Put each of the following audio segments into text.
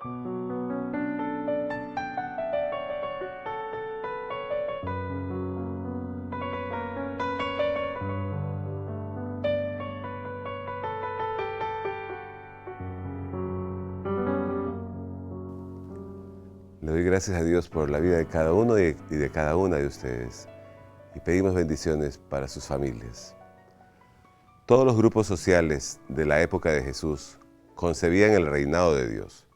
Le doy gracias a Dios por la vida de cada uno y de cada una de ustedes. Y pedimos bendiciones para sus familias. Todos los grupos sociales de la época de Jesús concebían el reinado de Dios.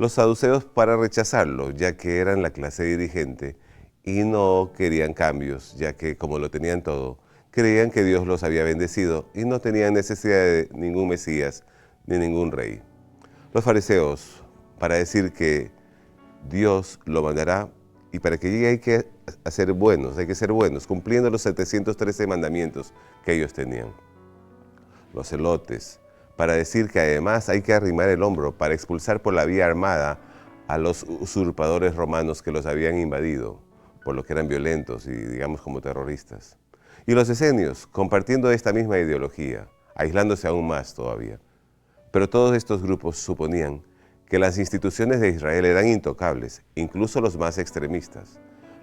Los saduceos para rechazarlo, ya que eran la clase dirigente y no querían cambios, ya que como lo tenían todo, creían que Dios los había bendecido y no tenían necesidad de ningún Mesías ni ningún rey. Los fariseos para decir que Dios lo mandará y para que llegue hay que ser buenos, cumpliendo los 713 mandamientos que ellos tenían. Los celotes, para decir que además hay que arrimar el hombro para expulsar por la vía armada a los usurpadores romanos que los habían invadido, por lo que eran violentos y digamos como terroristas. Y los esenios, compartiendo esta misma ideología, aislándose aún más todavía. Pero todos estos grupos suponían que las instituciones de Israel eran intocables, incluso los más extremistas.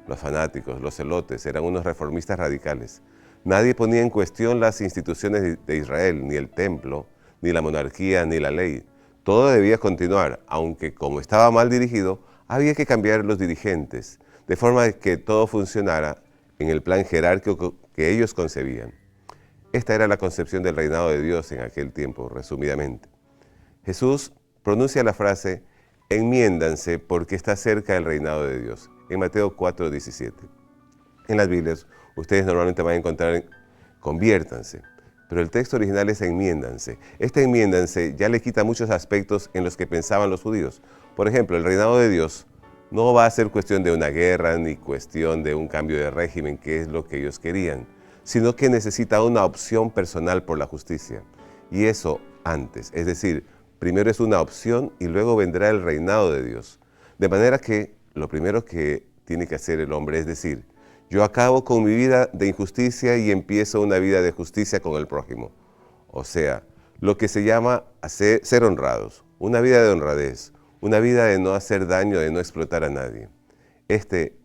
Los fanáticos, los celotes, eran unos reformistas radicales. Nadie ponía en cuestión las instituciones de Israel, ni el templo, ni la monarquía, ni la ley. Todo debía continuar, aunque como estaba mal dirigido, había que cambiar los dirigentes, de forma que todo funcionara en el plan jerárquico que ellos concebían. Esta era la concepción del reinado de Dios en aquel tiempo, resumidamente. Jesús pronuncia la frase, enmiéndanse porque está cerca el reinado de Dios, en Mateo 4:17. En las Biblias, ustedes normalmente van a encontrar conviértanse, pero el texto original es enmiéndanse. Este enmiéndanse ya le quita muchos aspectos en los que pensaban los judíos. Por ejemplo, el reinado de Dios no va a ser cuestión de una guerra ni cuestión de un cambio de régimen, que es lo que ellos querían, sino que necesita una opción personal por la justicia. Y eso antes, es decir, primero es una opción y luego vendrá el reinado de Dios. De manera que lo primero que tiene que hacer el hombre es decir, yo acabo con mi vida de injusticia y empiezo una vida de justicia con el prójimo. O sea, lo que se llama ser honrados, una vida de honradez, una vida de no hacer daño, de no explotar a nadie.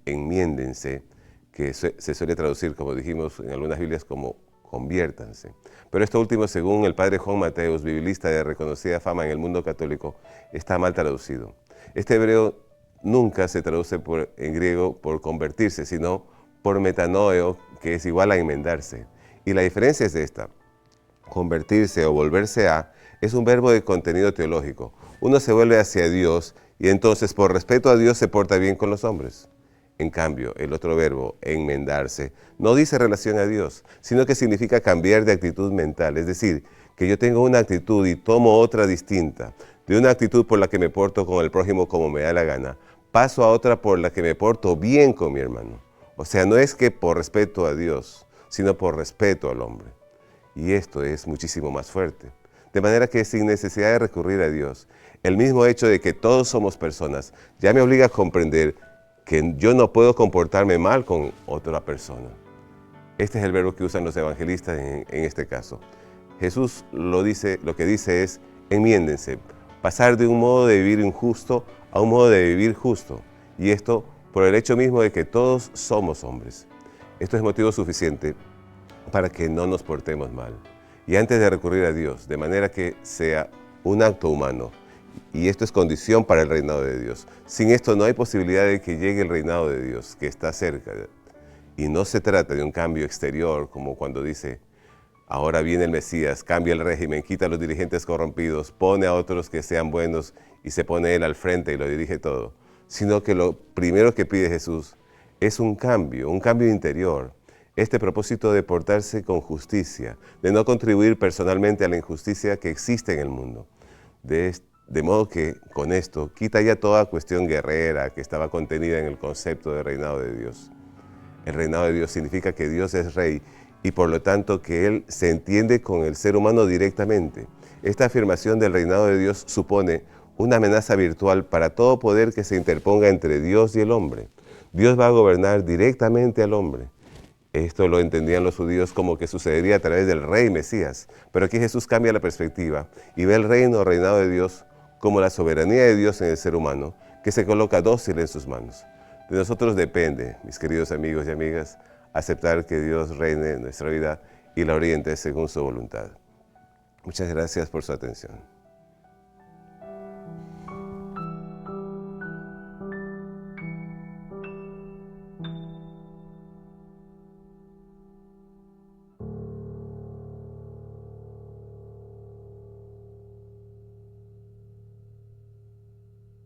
Enmiéndense, que se suele traducir, como dijimos en algunas Biblias, como conviértanse. Pero esto último, según el padre Juan Mateus, biblista de reconocida fama en el mundo católico, está mal traducido. Este hebreo nunca se traduce en griego por convertirse, sino por metanoeo, que es igual a enmendarse. Y la diferencia es esta. Convertirse o volverse a es un verbo de contenido teológico. Uno se vuelve hacia Dios y entonces por respeto a Dios se porta bien con los hombres. En cambio, el otro verbo, enmendarse, no dice relación a Dios, sino que significa cambiar de actitud mental. Es decir, que yo tengo una actitud y tomo otra distinta. De una actitud por la que me porto con el prójimo como me da la gana, paso a otra por la que me porto bien con mi hermano. O sea, no es que por respeto a Dios, sino por respeto al hombre. Y esto es muchísimo más fuerte. De manera que sin necesidad de recurrir a Dios, el mismo hecho de que todos somos personas ya me obliga a comprender que yo no puedo comportarme mal con otra persona. Este es el verbo que usan los evangelistas en este caso. Jesús lo que dice es, enmiéndense, pasar de un modo de vivir injusto a un modo de vivir justo. Y esto por el hecho mismo de que todos somos hombres. Esto es motivo suficiente para que no nos portemos mal. Y antes de recurrir a Dios, de manera que sea un acto humano, y esto es condición para el reinado de Dios. Sin esto no hay posibilidad de que llegue el reinado de Dios, que está cerca. Y no se trata de un cambio exterior, como cuando dice, ahora viene el Mesías, cambia el régimen, quita a los dirigentes corrompidos, pone a otros que sean buenos y se pone él al frente y lo dirige todo. Sino que lo primero que pide Jesús es un cambio interior. Este propósito de portarse con justicia, de no contribuir personalmente a la injusticia que existe en el mundo. De modo que con esto quita ya toda cuestión guerrera que estaba contenida en el concepto de reinado de Dios. El reinado de Dios significa que Dios es rey y por lo tanto que Él se entiende con el ser humano directamente. Esta afirmación del reinado de Dios supone una amenaza virtual para todo poder que se interponga entre Dios y el hombre. Dios va a gobernar directamente al hombre. Esto lo entendían los judíos como que sucedería a través del rey Mesías. Pero aquí Jesús cambia la perspectiva y ve el reino o reinado de Dios como la soberanía de Dios en el ser humano, que se coloca dócil en sus manos. De nosotros depende, mis queridos amigos y amigas, aceptar que Dios reine en nuestra vida y la oriente según su voluntad. Muchas gracias por su atención.